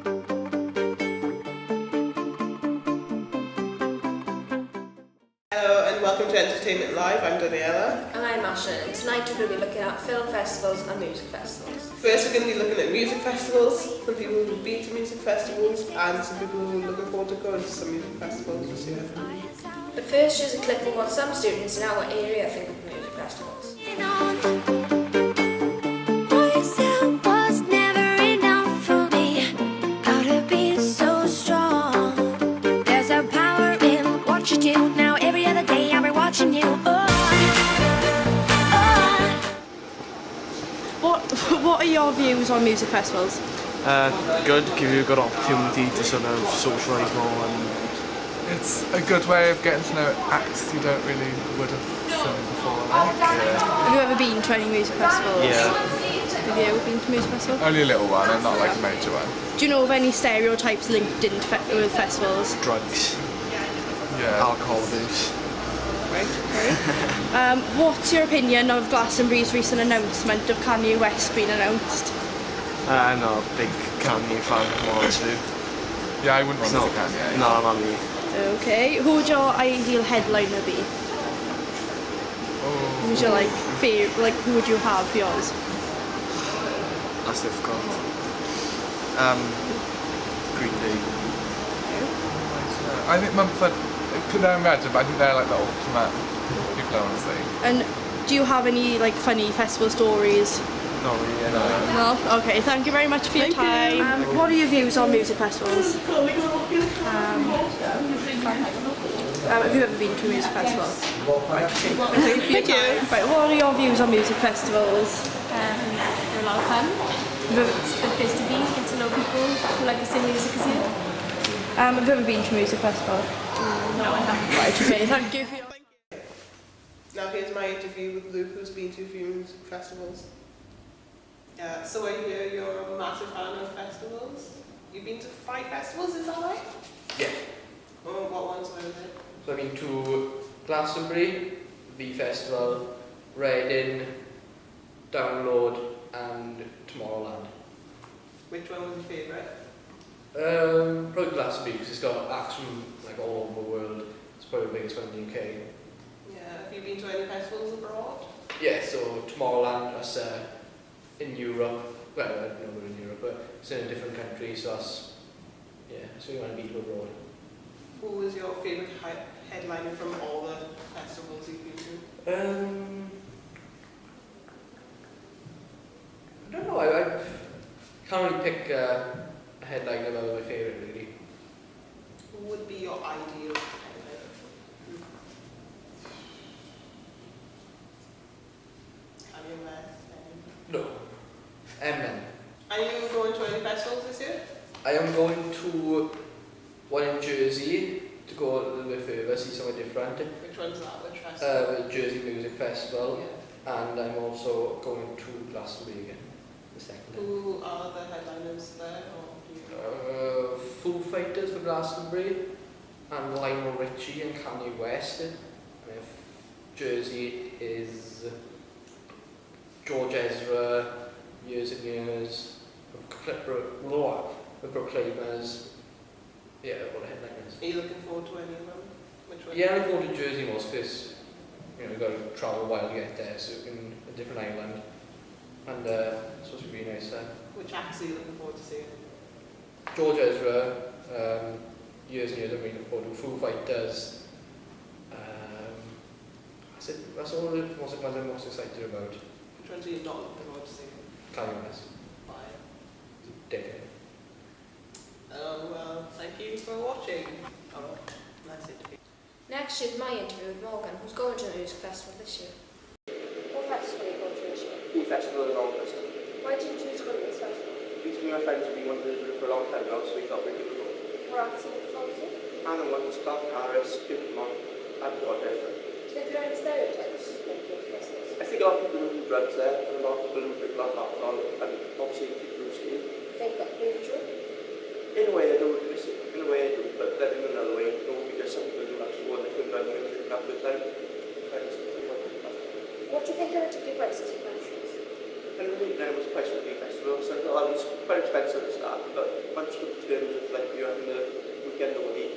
Hello and welcome to Entertainment Live. I'm Daniela. And I'm Asha, and tonight we're going to be looking at film festivals and music festivals. First we're going to be looking at music festivals, some people who've been to music festivals and some people who are looking forward to going to some music festivals this year. But first, here's a clip of what some students in our area think of music festivals. What are your views on music festivals? Good, give you a good opportunity to sort of socialise more, and it's a good way of getting to know acts you don't really would have seen before. Have you ever been to any music festivals? Yeah. Have you ever been to music festivals? Only a little one, and not like a major one. Do you know of any stereotypes linked in with festivals? drugs, Yeah. alcohol abuse. Right, okay. What's your opinion of Glastonbury's recent announcement of Kanye West being announced? I'm not a big Kanye fan, honestly. Yeah, I wouldn't want to see Kanye. No, not me. Okay. Who would your ideal headliner be? Oh. Who's your favourite? Who would you have for yours? That's difficult. Green Day. I think Mumford, could I imagine, but I think they're like the ultimate people I want to see. And do you have any funny festival stories? Not really, no. No? Okay, thank you very much for your time. What are your views on music festivals? Have you ever been to a music festival? Thank you. Right, what are your views on music festivals? They're a lot of fun. It's a good place to be, get to know people who like the same music as you. Have you ever been to a music festival? No, I haven't. Right, okay, thank you for your... Now here's my interview with Luke, who's been to a few music festivals. So I hear you're a massive fan of festivals. You've been to 5 festivals, is that right? Yeah. Oh, what ones were they? So I've been to Glastonbury, V Festival, Reading, Download, and Tomorrowland. Which one was your favourite? Probably Glastonbury because it's got acts from all over the world. It's probably the biggest one in the UK. Yeah. Have you been to any festivals abroad? Yeah, so Tomorrowland, that's in Europe. Well, I don't know we're in Europe, but it's in a different country, so that's, yeah, so you want to be to abroad. Who was your favourite headliner from all the festivals you've been to? I don't know, I can't really pick a headliner that was my favourite, really. Who would be your ideal headliner? Kanye West? No. Eminem. Are you going to any festivals this year? I am going to one in Jersey to go a little bit further, see somewhere different. Which one's that? Which festival? The Jersey Music Festival, Yeah. and I'm also going to Glastonbury again, the second time. Who are the headliners there? Or do you know? Foo Fighters for Glastonbury, and Lionel Richie and Kanye West. And if Jersey is George Ezra, Years and Years, the Proclaimers. Yeah, what a headliners. Are you looking forward to any of them? Which one? Yeah, I look forward to Jersey most because you've got to travel a while to get there, so in a different island, and it's supposed to be really nice there. Which acts are you looking forward to seeing? George Ezra, Years and Years I'm really looking forward to. Foo Fighters. That's all the ones I'm most excited about. Which ones are you not looking forward to seeing? Kanye West. Why? Dickhead. Well, thank you for watching. Oh, nice interview. Next is my interview with Morgan, who's going to the music festival this year. What festival are you going to this year? The festival in August. Why didn't you choose to go to this festival? Because me and my friends have been wanting to do it for a long time now, so we thought we could go. What acts are you looking forward to? Anna Ones, Clark Harris, Pipmont, and George Ezra. Do you think there are any stereotypes linked with festivals? I think a lot of people who do drugs there, and a lot of people who drink a lot of alcohol, and obviously people who steal. I think that's really true. In a way I do, in a way I do, but then in another way, no, because some people do actually want to come down and have a good time. What do you think are the ticket prices for festivals? And really, then it was a price for the festival, so it was quite expensive at the start, but once you get nobody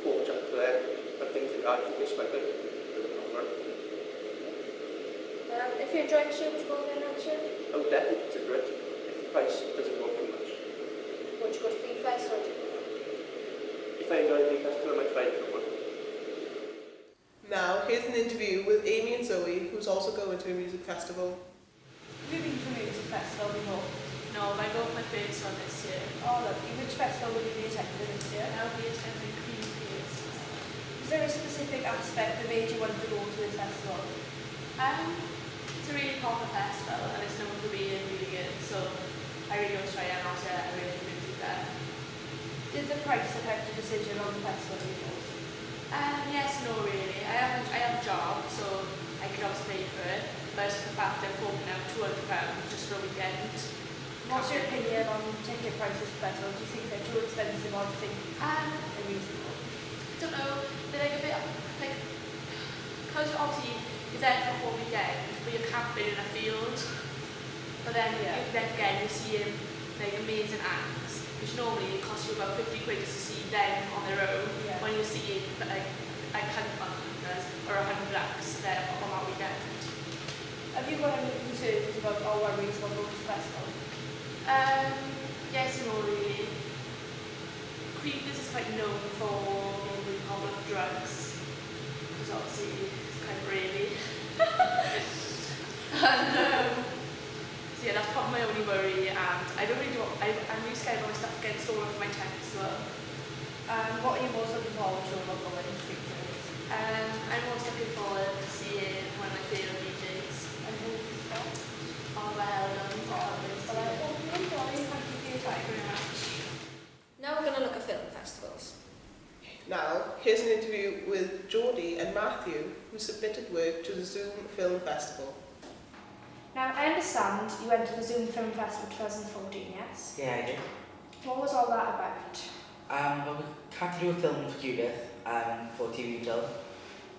coach up to them and things like that. I think it's quite good. If you're enjoying the show, would you go there next year? I would definitely consider it if the price doesn't go too much. Would you go to Fee Fest or If I enjoy the festival, I might try it for one. Now, here's an interview with Amy and Zoe, who's also going to a music festival. Have you been to a music festival before? No, I got my first one this year. Oh, lovely. Which festival will you be attending this year? I'll be attending Queen Beers. Is there a specific aspect that made you want to go to this festival? It's a really popular festival and it's known for being really good, so I really want to try it out. I really enjoyed that. Did the price affect your decision on the festival you chose? Yes, no, really. I have a job, so I could obviously pay for it, but it's the fact that I'm forking out £200 just for a weekend. What's your opinion on ticket prices for festivals? Do you think they're too expensive or do you think they're reasonable? I don't know, they're like a bit like, because obviously you're there for a whole weekend, but you're camping in a field, but then then again you're seeing like amazing acts, which normally cost you about 50 quid just to see them on their own, when you're seeing like 100 or 100 acts there on that weekend. Have you got any concerns about or worries about going to the festival? Yes and no, really. Creepers is quite known for being really popular with drugs, because obviously it's kind of really. And so yeah, that's probably my only worry, and I don't really do. I'm really scared about my stuff getting stolen from my tent as well. What are you most looking forward to about going to Creepers? I'm most looking forward to seeing one of my favourite DJs. And who's that? Oliver Heldon. Well, I hope you enjoy. Thank you for your time. Thank you very much. Now we're going to look at film festivals. Now, here's an interview with Geordie and Matthew, who submitted work to the Zoom Film Festival. Now, I understand you went to the Zoom Film Festival 2014, yes? Yeah, I did. What was all that about? Well, we had to do a film for Judith for TV film,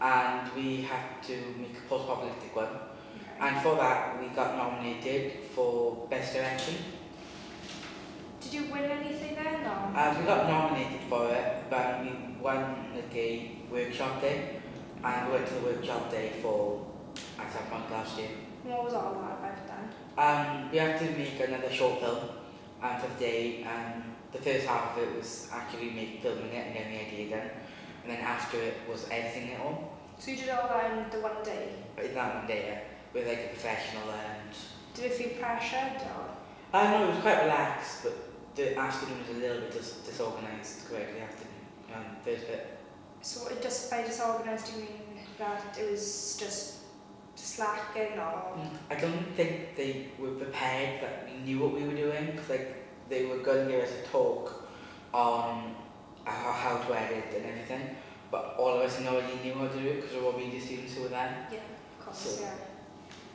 and we had to make a post-apocalyptic one. Okay. And for that, we got nominated for Best Direction. Did you win anything then? No. We got nominated for it, but we won like a workshop day, and we went to the workshop day for at some point last year. What was all that about then? We had to make another short film for the day, and the first half of it was actually filming it and getting the idea done, and then after it was editing it all. So you did all that in the one day? In that one day, yeah, with like a professional and... Did it feel pressured or? No, it was quite relaxed, but the afternoon was a little bit disorganised compared to the afternoon, first bit. So it just by disorganised you mean that it was just slacking or? I don't think they were prepared that we knew what we were doing, because like they were going to give us a talk on how to edit and everything, but all of us already knew how to do it because we were all media students who were there. Yeah, of course, So-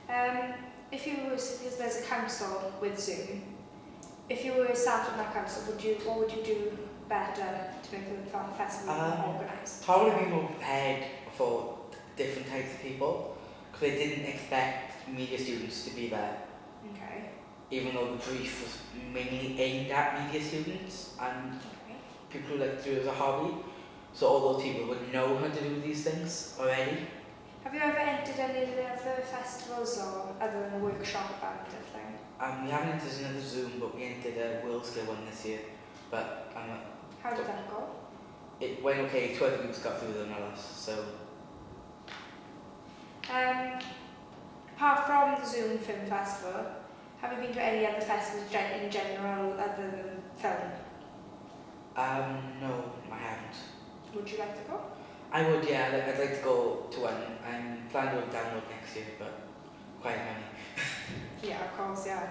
yeah. If you were, because there's a council with Zoom, if you were sat on that council, what would you do better to make the festival more organised? Probably be more prepared for different types of people, because they didn't expect media students to be there, Okay. even though the brief was mainly aimed at media students and Okay. people who like to do it as a hobby. So all those people would know how to do these things already. Have you ever entered any of the other festivals or other than the workshop and everything? We haven't entered another Zoom, but we entered a World Scale one this year. But How did that go? it went okay, 2 other groups got through than us, so... Apart from the Zoom Film Festival, have you been to any other festivals in general other than film? No, I haven't. Would you like to go? I would, yeah, I'd like to go to one. I'm planning to download next year, but quite money. Yeah, of course, yeah.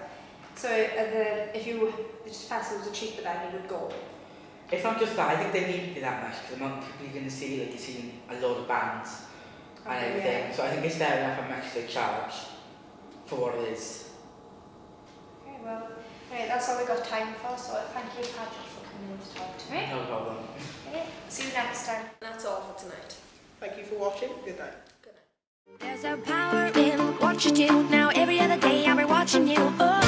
So if the festivals are cheaper then you would go? It's not just that, I think they need to be that much, because the amount of people you're going to see, like you're seeing a load of bands and Okay, everything. yeah. So I think it's fair enough how much they charge for what it is. Okay, well, anyway, that's all we've got time for, so thank you, Patrick, for coming in to talk to me. No problem. Okay, see you next time. That's all for tonight. Thank you for watching. Good night. Good night. There's a power in what you do. Now every other day I'll be watching you. Oh.